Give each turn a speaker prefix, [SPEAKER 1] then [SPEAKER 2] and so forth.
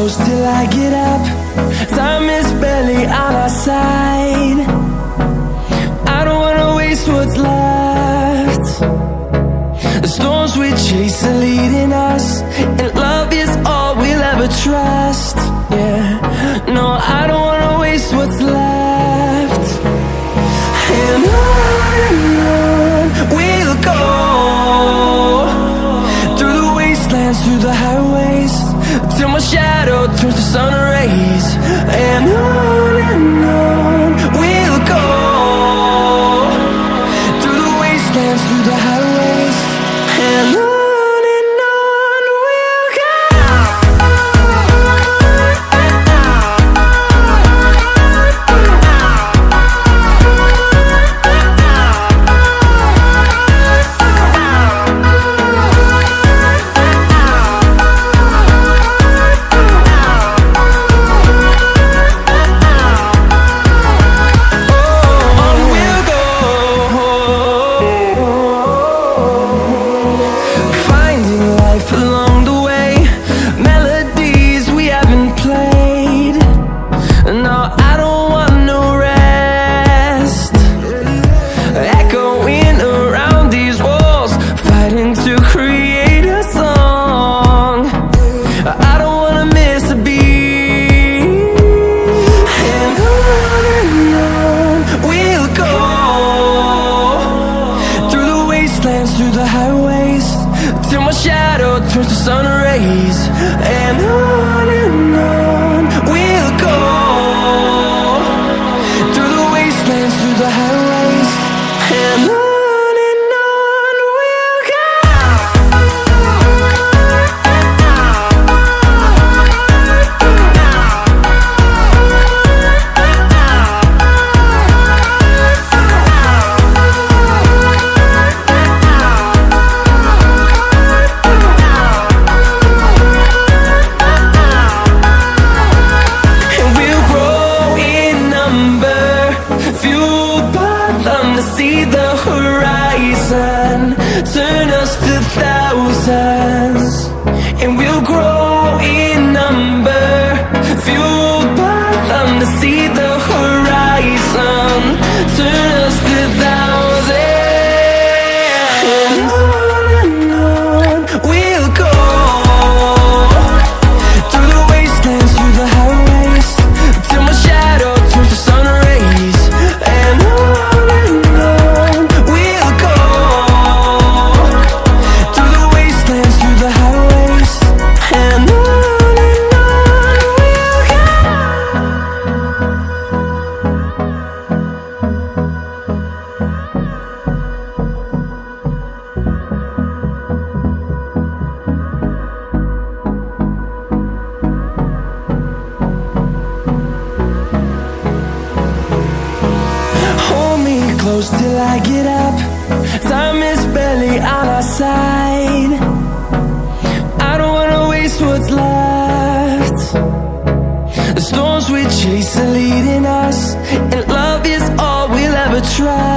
[SPEAKER 1] close till I get up. Time is barely on our side. I don't wanna waste what's left. The storms we chase are leading us, and love is all we'll ever trust. Yeah, no, I don't wanna waste what's left. And on we'll go, through the wastelands, through the highways, till my shadow turns to sun rays. And on we'll go, through the wastelands, through the highways, and on we'll go. Through the highways, till my shadow turns to sun rays. And on we'll go, through the wastelands, through the highways, and on we'll go. See the horizon, turn us to thousands, and we'll grow in number, fueled by them. To see the horizon, turn us to thousands, and on we'll go, through the wastelands, through the highways, till my shadow turns to sun rays. And close till I get up. Time is barely on our side. I don't wanna waste what's left. The storms we chase are leading us, and love is all we'll ever try.